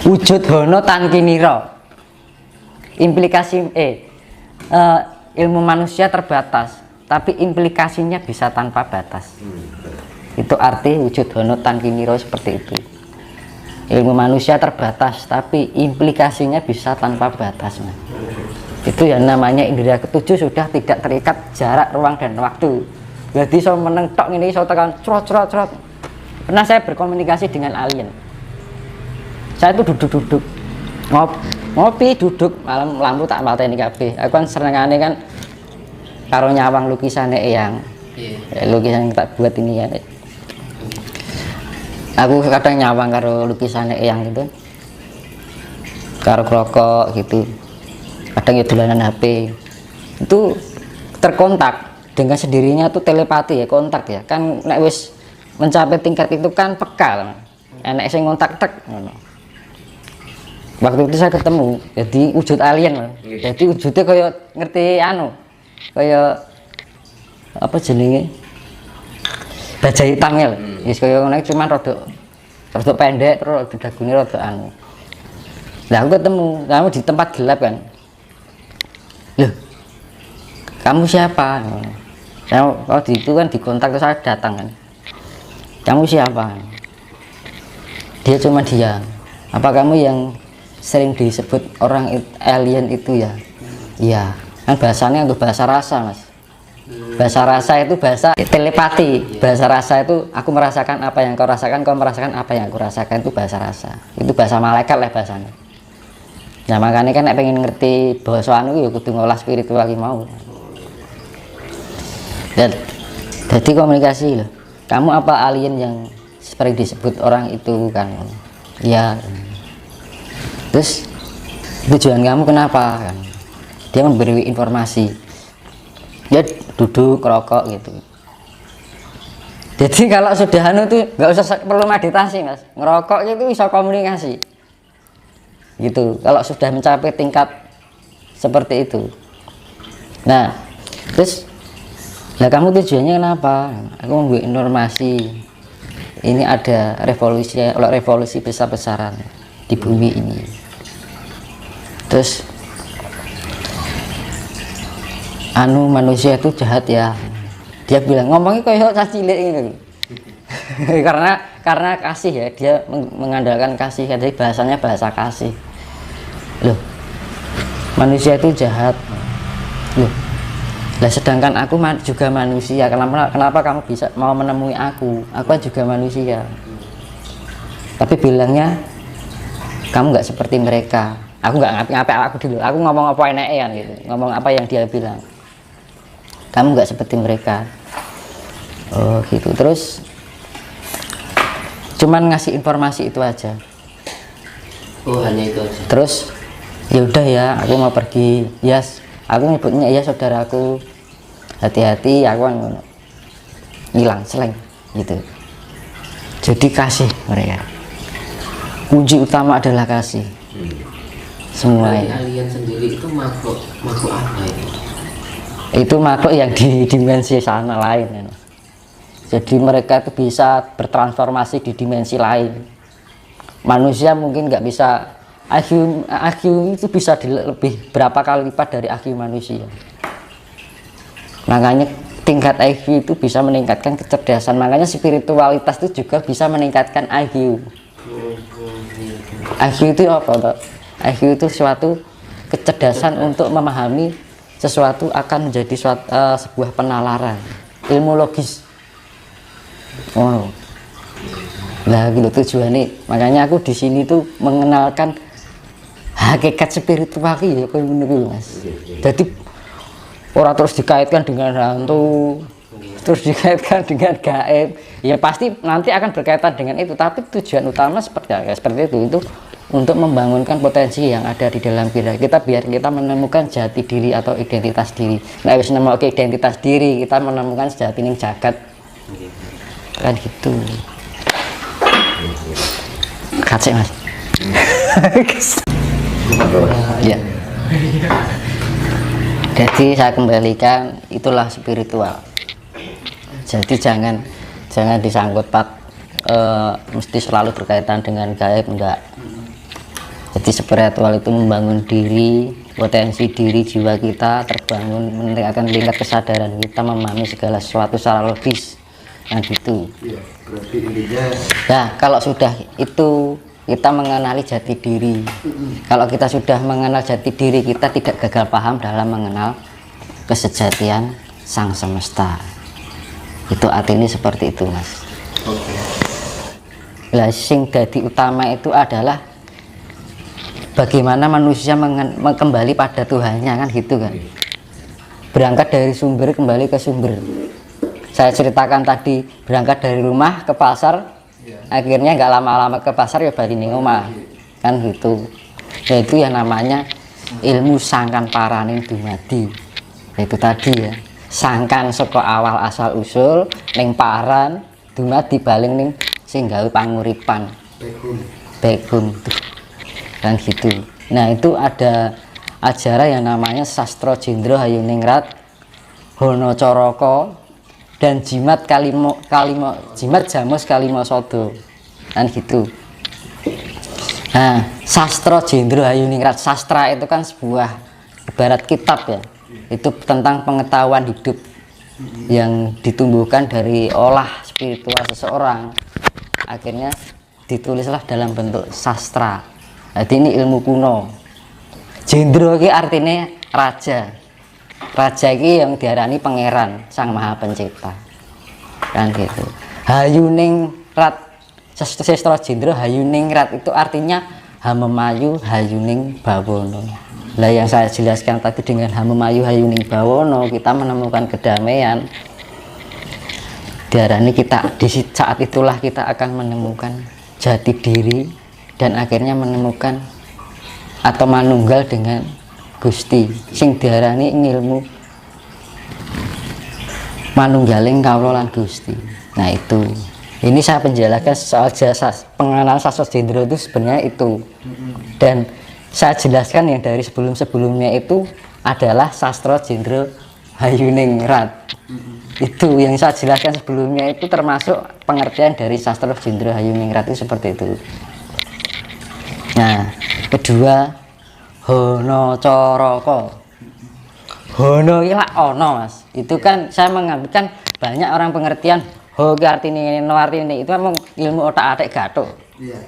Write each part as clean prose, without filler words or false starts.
Wujud hono tan kinira. Implikasi ilmu manusia terbatas, tapi implikasinya bisa tanpa batas. Itu arti wujud hono tan kinira seperti itu. Ilmu manusia terbatas, tapi implikasinya bisa tanpa batas. Itu yang namanya indera ketujuh sudah tidak terikat jarak, ruang, dan waktu. Jadi so meneng tok ini so tekan crot. Pernah saya berkomunikasi dengan alien. Saya itu duduk ngopi duduk malam lampu tak mateni kabeh. Aku kan senengane kan karo nyawang lukisannya Eyang. Lukisan yang tak buat ini kan. Aku kadang nyawang karo lukisannya Eyang gitu. Karo rokok gitu. Kadang ya dolanan HP. Itu terkontak dengan sendirinya tuh telepati ya, kontak ya. Kan nek wis mencapai tingkat itu kan peka. Enek sing ngontak tek ngono. Waktu itu saya ketemu, jadi wujud alien loh. Jadi wujudnya kayak ngerti kayak apa jenenge? Baja hitam ya. Wis kayak ngono cuman rada pendek terus dagune rada anu. Lah aku ketemu, kamu di tempat gelap kan. Loh. Kamu siapa? Kalau di itu kan dikontak terus saya datang kan. Kamu siapa? Dia cuma diam. Apa kamu yang sering disebut orang alien itu ya? Iya, kan bahasanya untuk bahasa rasa mas. Bahasa rasa itu bahasa telepati. Bahasa rasa itu aku merasakan apa yang kau rasakan, kau merasakan apa yang aku rasakan, itu bahasa rasa. Itu bahasa malaikat lah bahasanya. Nah makanya kan pengen ngerti bahasa anu ya kudu ngolah spiritual lagi mau. Dan jadi komunikasi loh. Kamu apa alien yang sering disebut orang itu kan? Ya. Terus tujuan kamu kenapa kan? Dia memberi informasi. Dia duduk rokok gitu. Jadi kalau sudah anu tuh nggak usah perlu meditasi mas. Ngerokok itu bisa komunikasi. Gitu. Kalau sudah mencapai tingkat seperti itu. Nah, terus lah kamu tujuannya kenapa? Aku membuat informasi. Ini ada revolusi besar-besaran di bumi ini. Terus manusia itu jahat ya. Dia bilang ngomongnya kayak cacilik gitu. karena kasih ya, dia mengandalkan kasih, jadi bahasanya bahasa kasih. Loh, manusia itu jahat. Loh, lah sedangkan aku juga manusia. Kenapa kamu bisa mau menemui aku? Aku juga manusia. Tapi bilangnya kamu nggak seperti mereka. Aku nggak ngapain aku dulu. Aku ngomong apa enak gitu. Ngomong apa yang dia bilang. Kamu nggak seperti mereka. Oh gitu. Terus cuman ngasih informasi itu aja. Oh hanya itu aja. Terus ya udah ya, aku mau pergi. Yes, aku nyebutnya ya saudaraku. Hati-hati, aku kan hilang seleng gitu. Jadi kasih mereka. Kunci utama adalah kasih. Semua alien sendiri itu makhluk apa itu? Itu makhluk yang di dimensi sana lain ya. Jadi mereka itu bisa bertransformasi di dimensi lain. Manusia mungkin nggak bisa, IQ itu bisa lebih berapa kali lipat dari IQ manusia. Makanya tingkat IQ itu bisa meningkatkan kecerdasan. Makanya spiritualitas itu juga bisa meningkatkan IQ. IQ itu apa? IQ itu suatu kecerdasan untuk memahami sesuatu akan menjadi sebuah penalaran ilmu logis. Oh, nah gitu tujuannya. Makanya aku di sini tuh mengenalkan hakikat spiritual ya, kayak gini mas. Jadi orang terus dikaitkan dengan hantu, terus dikaitkan dengan gaib. Ya pasti nanti akan berkaitan dengan itu. Tapi tujuan utama seperti itu untuk membangunkan potensi yang ada di dalam kita biar kita menemukan jati diri atau identitas diri. Nah, wis nemokke identitas diri, kita menemukan sejati ning jagat. Kan gitu. Kacik mas. Ya. Jadi saya kembalikan itulah spiritual. Jadi jangan disangkut mesti selalu berkaitan dengan gaib, enggak. Jadi spiritual itu membangun diri, potensi diri jiwa kita terbangun, meningkatkan tingkat kesadaran kita, memahami segala sesuatu secara logis, yang gitu. Iya, berarti intinya Nah, kalau sudah itu kita mengenali jati diri. Kalau kita sudah mengenal jati diri, kita tidak gagal paham dalam mengenal kesejatian sang semesta. Itu artinya seperti itu, Mas. oke. Lah sing dadi utama itu adalah bagaimana manusia kembali pada Tuhannya, kan gitu kan. Berangkat dari sumber kembali ke sumber. Saya ceritakan tadi, berangkat dari rumah ke pasar, akhirnya nggak lama-lama ke pasar ya bali ning omah, kan gitu. Yaitu yang namanya ilmu sangkan paraning dumadi. Itu tadi ya, sangkan saka awal asal usul ning paran dumadi baling ning sing gawe panguripan. Begun tuh. Kan gitu. Nah, itu ada ajaran yang namanya Sastra Jendra Hayuningrat, Hono Coroko, dan Jimat Jimat Jamus Kalimo Sodo. Kan gitu. Nah, Sastra Jendra Hayuningrat, sastra itu kan sebuah ibarat kitab ya. Itu tentang pengetahuan hidup yang ditumbuhkan dari olah spiritual seseorang. Akhirnya ditulislah dalam bentuk sastra. Jadi ini ilmu kuno. Jendra iki artinya raja. Raja iki yang diarani pangeran, sang maha pencipta. Kan gitu. Hayuning rat, Sastra Jendra Hayuning rat itu artinya Hamemayu Hayuning Bawono. Lah yang saya jelaskan tadi dengan Hamemayu Hayuning Bawono, kita menemukan kedamaian. Diarani kita di saat itulah kita akan menemukan jati diri dan akhirnya menemukan atau manunggal dengan Gusti sing diarani ilmu manunggaling kawula lan Gusti. Nah, itu ini saya penjelaskan soal jasa pengenalan Sastra Jendra itu sebenarnya itu, dan saya jelaskan yang dari sebelumnya itu adalah Sastra Jendra Hayuning rat. Itu yang saya jelaskan sebelumnya itu termasuk pengertian dari Sastra Jendra Hayuning rat itu seperti itu. Nah, kedua, Hono Coroko. Hono iki lak ono, Mas. Itu kan saya mengambil kan banyak orang pengertian ho ki artine ngene, no artine itu emang ilmu otak-atik gathuk. Iya.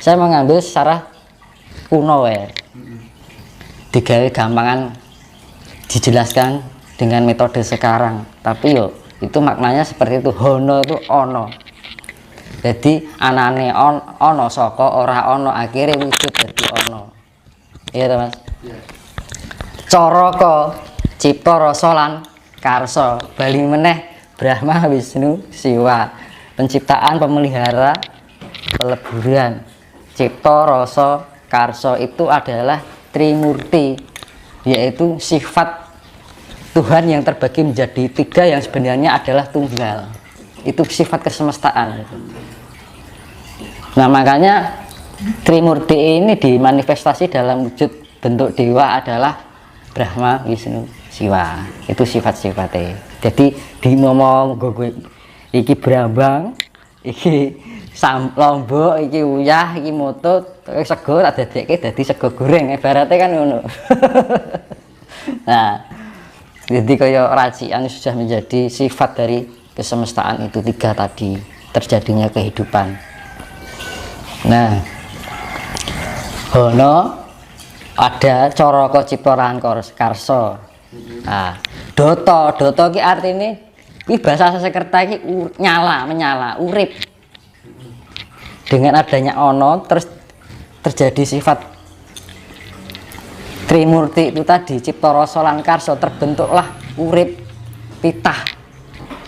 Saya mengambil secara kuno ya. Digawe gampangan dijelaskan dengan metode sekarang. Tapi yo itu maknanya seperti itu. Hono itu ono. Jadi anane ono saka ora ono, akhirnya wujud dadi ono. Iya to, Mas? Iya. Coroko cipta rasa lan karsa, bali meneh Brahma Wisnu Siwa, penciptaan, pemelihara, peleburan. Cipta rasa karsa itu adalah Trimurti, yaitu sifat Tuhan yang terbagi menjadi tiga yang sebenarnya adalah tunggal. Itu sifat kesemestaan. Nah, makanya Trimurti ini dimanifestasi dalam wujud bentuk dewa adalah Brahma, Wisnu, Siwa. Itu sifat-sifatnya. Jadi ngomong gue iki Brambang, iki Lombok, iki Uyah, iki Moto, sego tak dadekke dadi sego goreng, ibaratnya kan ngono. Nah, jadi kaya racikan sudah menjadi sifat dari kesemestaan itu tiga tadi, terjadinya kehidupan. Nah, Hono ada Coroko Ciptoran Karso. Nah, Doto ki artinya ini bahasa Sanskerta iki menyala, urip. Dengan adanya ono terus terjadi sifat Trimurti itu tadi, Cipta Rasa lan Karsa, terbentuklah urip pitah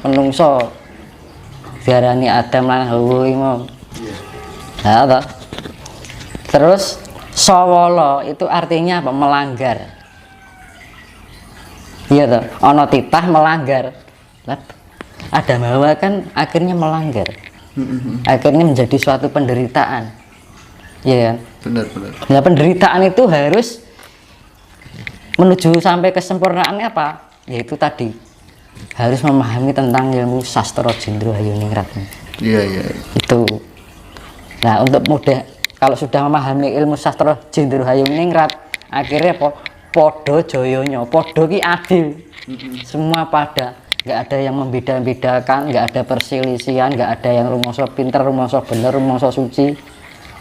menungso. Diarani Adam lan Hawa iki mau. Nah, terus Sawala itu artinya apa? Melanggar. Iya toh, ono titah melanggar. Adam Hawa kan akhirnya melanggar. Akhirnya menjadi suatu penderitaan. Iya kan? Benar. Nah, penderitaan itu harus menuju sampai kesempurnaannya apa? Yaitu tadi harus memahami tentang ilmu Sastra Jendra Hayuning rat. Iya. Itu. Nah, untuk mudah kalau sudah memahami ilmu sastra Jendro Hayuningrat, akhirnya podo joyonya, podo ki adil, semua pada, nggak ada yang membeda-bedakan, nggak ada perselisihan, nggak ada yang rumangsa pinter, rumangsa bener, rumangsa suci,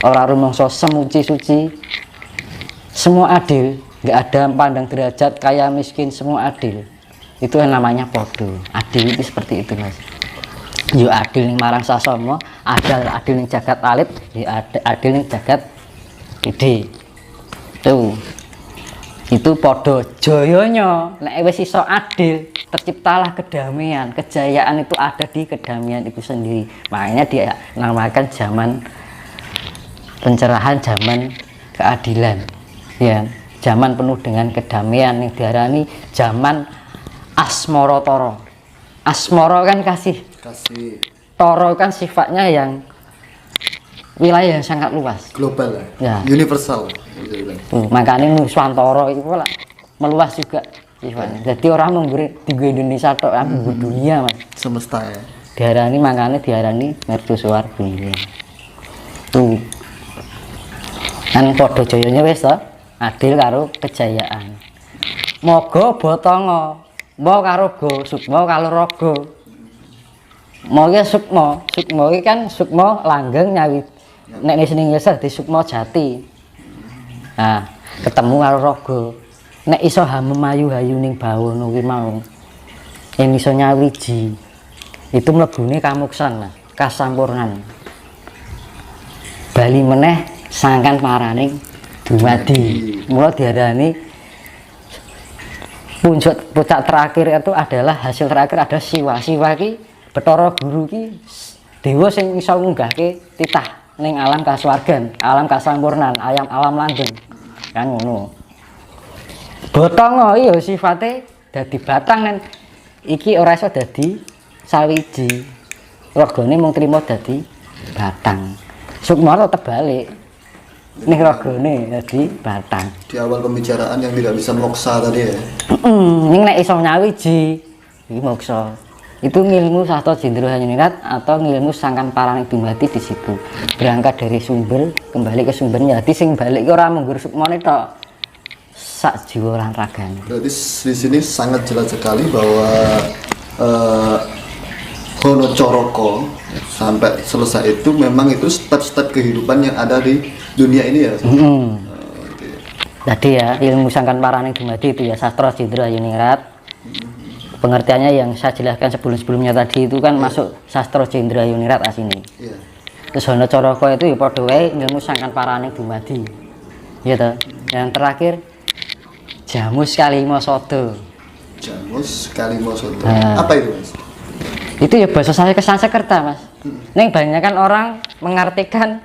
orang rumangsa semuci suci, semua adil, nggak ada pandang derajat kaya miskin, semua adil. Itu yang namanya podo. Adil itu seperti itu, Mas. Yo adil ning marang sasama, adil ning jagat alit, yo adil ning jagat gede. Itu podo joyonya. Nek wis iso adil, terciptalah kedamaian. Kejayaan itu ada di kedamaian itu sendiri. Makanya dia namakan zaman pencerahan, zaman keadilan. Ya, zaman penuh dengan kedamaian yang diarani zaman asmara tara. Asmara kan kasih. Toro kan sifatnya yang wilayah yang sangat luas, global ya, universal. Makanya Nuswantara itu lah meluas juga sifatnya. Jadi orang mengguri di Indonesia atau dunia, Mas. Semesta ya. Diarani makanya diarani mercusuar dunia. Tuh. Kan padha jayanya wis to, adil karo kejayaan. Moga botongo, mau karo go, sukma karo raga. Mau ya sukma iki kan sukma langgeng nyawi. Nek ning Inggris di sukma jati. Nah, ketemu karo raga. Nek iso hamemayu-hayu ning bawana kuwi mau. Yen iso nyawiji. Itu mlebune kamuksan, Mas. Kasampurnan. Bali meneh sangkan paraning dumadi. Mula diarani puncak terakhir itu adalah hasil terakhir ada Siwa. Siwa ki Bathara Guru ki dewa sing iso ngunggahke titah ning alam kasuwargan, alam kasampurnan, alam langgeng. Kan ngono. Botongo iya sifate dadi batang nen iki ora iso dadi sawiji. Ragane mung trima dadi batang. Sukma tetep balik. Ning ragane dadi batang. Di awal pembicaraan yang tidak bisa moksa tadi ya. Ning nek iso nyawiji iki moksa. Itu ngilmu sastra Jendro Hayuningrat atau ngilmu sangkan paraning dumadi di situ. Berangkat dari sumber kembali ke sumbernya. Jadi sing balik ora menggur sukmane tok. Sak jiwa lan ragane. Berarti di sini sangat jelas sekali bahwa Hono Coroko sampai selesai itu memang itu step-step kehidupan yang ada di dunia ini ya. Jadi ya ilmu sangkan paraning dumadi itu ya sastra Jendro Hayuningrat. Pengertiannya yang saya jelaskan sebelum-sebelumnya tadi itu kan masuk sastra Jendro Hayuningrat asini. Terus Hono Coroko itu ya padha wae ilmu sangkan paraning dumadi. Gitu. Yang terakhir Jamus Kalima Sada. Jamus Kalima Sada. Apa itu, Mas? Itu ya bahasa saya Sanskerta, Mas. Ning banyakan orang mengartikan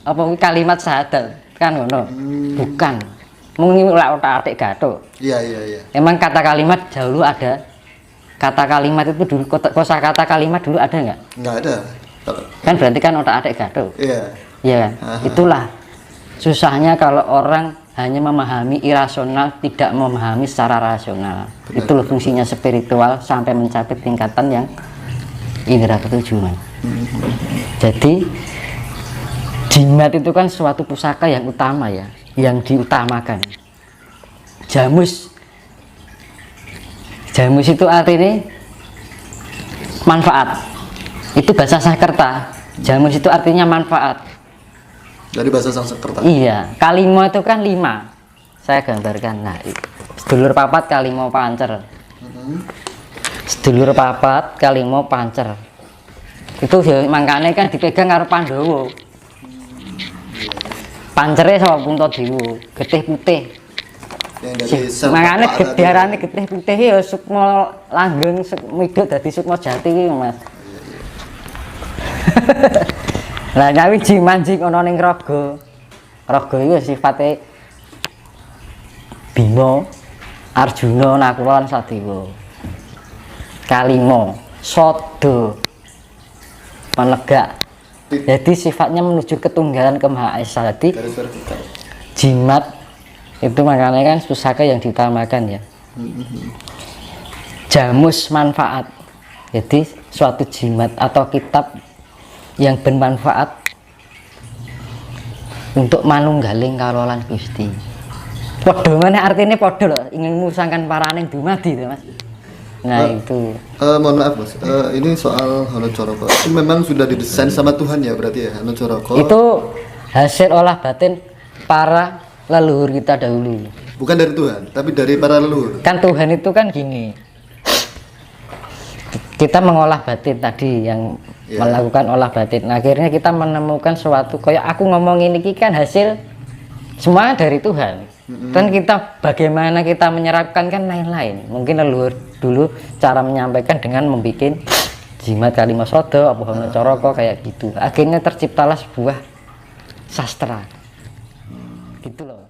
apa kalimat syahadat kan ngono. Bukan. Mungkin otak-atik gathuk. Iya. Emang kata kalimat dahulu ada. Kata kalimat itu dulu kosa kata kalimat dulu ada nggak? Nggak ada. Kan berarti kan otak-atik gathuk. Iya. Iya kan? Itulah susahnya kalau orang hanya memahami irasional, tidak memahami secara rasional. Itulah fungsinya spiritual sampai mencapai tingkatan yang indera ketujuh. Jadi jimat itu kan suatu pusaka yang utama ya, yang diutamakan. Jamus itu artinya manfaat. Itu bahasa Sanskerta. Jamus itu artinya manfaat. Dari bahasa Sanskerta. Iya, kalima itu kan 5. Saya gambarkan. Nah, sedulur papat kalima pancer. Sedulur papat kalima pancer. Itu makanya kan dipegang karo Pandhawa. Pancere sapa Puntadewa, getih putih. Makanya diarani getih putih ya sukma langgeng, midhut dadi sukma jati iki, Mas. Lah nyawiji manjing ana ning raga. Raga iku sifate Bima, Arjuna, Nakula lan Sadewa. Kalima, Sada. Penegak. Jadi sifatnya menuju ketunggalan Kemahaesa. Jadi jimat itu makanya kan pusaka yang diutamakan ya. Jamus manfaat. Jadi suatu jimat atau kitab yang bermanfaat untuk manunggaling kawula Gusti. Padha meneh artine padha lho, ingin musangkan paraning dumadi to Mas. Nah itu Mohon maaf Mas, ini soal Hanacaraka itu memang sudah didesain sama Tuhan ya berarti ya Hanacaraka. itu hasil olah batin para leluhur kita dahulu. Bukan dari Tuhan, tapi dari para leluhur. Kan Tuhan itu kan gini, kita mengolah batin tadi yang melakukan olah batin. Nah, akhirnya kita menemukan suatu kayak aku ngomong ini kan hasil semua dari Tuhan. Dan kita bagaimana kita menyerapkan kan lain-lain. Mungkin leluhur dulu cara menyampaikan dengan membuat jimat kalimat sodo apa Hanacaraka kayak gitu. Akhirnya terciptalah sebuah sastra. Gitu loh.